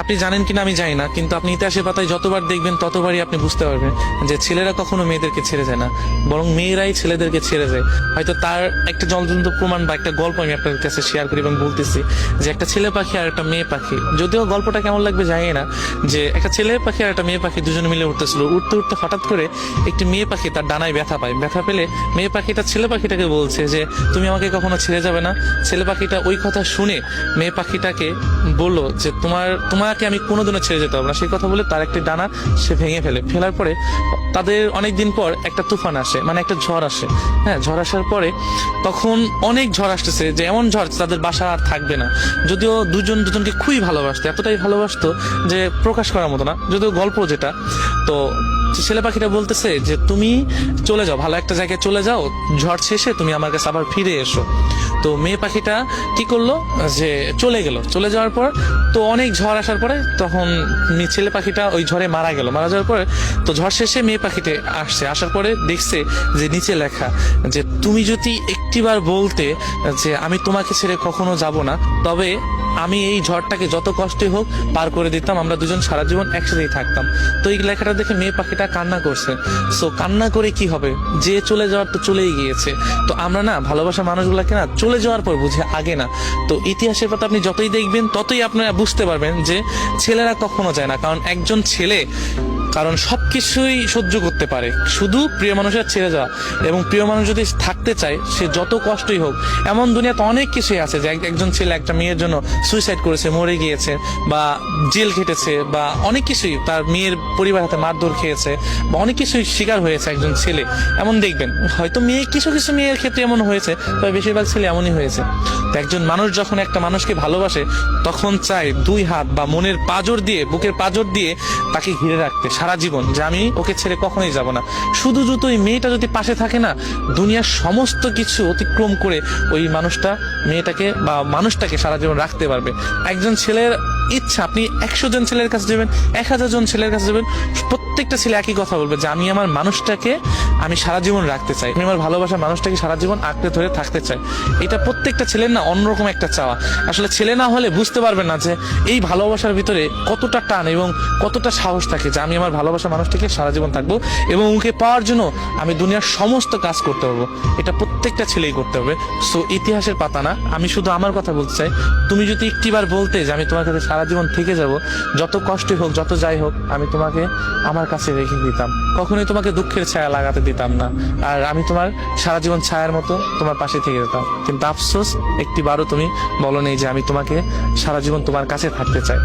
আপনি জানেন কিনা আমি জানি না, কিন্তু আপনি ইতিহাসের পাতায় যতবার দেখবেন ততবারই আপনি বুঝতে পারবেন যে ছেলেরা কখনো মেয়েদেরকে ছেড়ে যায় না, বরং মেয়েরাই ছেলেদেরকে ছেড়ে যায়। হয়তো তার একটা জ্বলন্ত প্রমাণ বা একটা গল্প আমি আপনাদের কাছে শেয়ার করি এবং বলতেছি যে একটা ছেলে পাখি আর একটা মেয়ে পাখি, যদিও গল্পটা কেমন লাগবে জানি না, যে একটা ছেলে পাখি আর একটা মেয়ে পাখি দুজনে মিলে উঠতেছিল, উঠতে উঠতে হঠাৎ করে একটি মেয়ে পাখি তার ডানায় ব্যথা পায়। ব্যথা পেলে মেয়ে পাখিটা ছেলে পাখিটাকে বলছে যে তুমি আমাকে কখনো ছেড়ে যাবে না। ছেলে পাখিটা ওই কথা শুনে মেয়ে পাখিটাকে বললো যে তোমাকে আমি কোনোদিনও ছেড়ে যেতে হবে না। সেই কথা বলে তার একটি ডানা সে ভেঙে ফেলার পরে তাদের অনেকদিন পর একটা তুফান আসে, মানে একটা ঝড় আসে। হ্যাঁ, ঝড় আসার পরে তখন অনেক ঝড় আসতেছে, যে এমন ঝড় তাদের বাসা আর থাকবে না। যদিও দুজনকে খুবই ভালোবাসতো, এতটাই ভালোবাসতো যে প্রকাশ করার মতো না, যদিও গল্প যেটা। তো ছেলে পাখিটা বলতেছে যে তুমি চলে যাও, ভালো একটা জায়গায় চলে যাও, ঝড় শেষে তুমি আমার কাছে আবার ফিরে এসো। তো মেয়ে পাখিটা কি করলো, যে চলে যাওয়ার পর তো অনেক ঝড় আসার পরে তখন ছেলে পাখিটা ওই ঝড়ে মারা যাওয়ার পরে তো ঝড় শেষে মেয়ে পাখিতে আসার পরে দেখছে যে নিচে লেখা যে তুমি যদি একটিবার বলতে যে আমি তোমাকে ছেড়ে কখনো যাব না, তবে আমি এই ঝড়টাকে যত কষ্টই হোক পার করে দিতাম, আমরা দুজন সারা জীবন একসাথেই থাকতাম। তো এই লেখাটা দেখে মেয়ে পাখিটা কান্না করছে। সো কান্না করে কি হবে, যে চলে যাওয়ার তো চলেই গিয়েছে। তো আমরা না ভালোবাসা মানুষগুলাকে না চলে যাওয়ার পর বুঝে, আগে না। তো ইতিহাসের পাতা আপনি যতই দেখবেন ততই আপনারা বুঝতে পারবেন যে ছেলেরা কখনো যায় না, কারণ একজন ছেলে সবকিছুই সহ্য করতে পারে, শুধু প্রিয় মানুষের ছেড়ে যাওয়া। এবং প্রিয় মানুষ যদি থাকতে চায়, সে যত কষ্টই হোক, এমন দুনিয়াতে অনেক কিছুই আছে যে একজন ছেলে একটা মেয়ের জন্য সুইসাইড করেছে, মরে গিয়েছে, বা জেল খেটেছে, বা অনেক কিছুই তার মেয়ের পরিবার হাতে মারধর খেয়েছে, বা অনেক কিছুই শিকার হয়েছে একজন ছেলে। এমন দেখবেন হয়তো কিছু মেয়ের ক্ষেত্রে এমন হয়েছে, তবে বেশিরভাগ ছেলে এমনই হয়েছে। তো একজন মানুষ যখন একটা মানুষকে ভালোবাসে, তখন চায় দুই হাত বা মনের পাঁজর দিয়ে, বুকের পাঁজর দিয়ে তাকে ঘিরে রাখতে সারা জীবন, যে আমি ওকে ছেড়ে কখনোই যাব না। শুধু ওই মেয়েটা যদি পাশে থাকে না, দুনিয়ার সমস্ত কিছু অতিক্রম করে ওই মেয়েটাকে বা মানুষটাকে সারা জীবন রাখতে পারবে। একজন ছেলের ইচ্ছা, আপনি 100 জন ছেলের কাছে যাবেন, 1000 জন ছেলের কাছে যাবেন, প্রত্যেকটা ছেলে একই কথা বলবে যে আমি আমার মানুষটাকে আমি সারা জীবন রাখতে চাই, আমি আমার ভালোবাসার মানুষটাকে সারা জীবন আঁকড়ে ধরে থাকতে চাই। এটা প্রত্যেকটা ছেলের না অন্যরকম একটা চাওয়া। আসলে ছেলে না হলে বুঝতে পারবেন না যে এই ভালোবাসার ভিতরে কতটা টান এবং কতটা সাহস থাকে, যে আমি আমার ভালোবাসার মানুষটাকে সারা জীবন থাকবো এবং ওকে পাওয়ার জন্য আমি দুনিয়ার সমস্ত কাজ করতে পারবো। এটা প্রত্যেকটা ছেলেই করতে হবে। সো ইতিহাসের পাতা না, আমি শুধু আমার কথা বলতে চাই, তুমি যদি একটিবার বলতে যে আমি তোমার কাছে সারা জীবন থেকে যাব, যত কষ্টই হোক, যত যাই হোক, আমি তোমাকে আমার কাছে রেখে দিতাম, কখনোই তোমাকে দুঃখের ছায়া লাগাতে দিতাম না, আর আমি তোমার সারা জীবন ছায়ার মতো তোমার পাশে থেকে যেতাম। কিন্তু আফসোস, একটিবারও তুমি বলো নেই যে আমি তোমাকে সারা জীবন তোমার কাছে থাকতে চাই।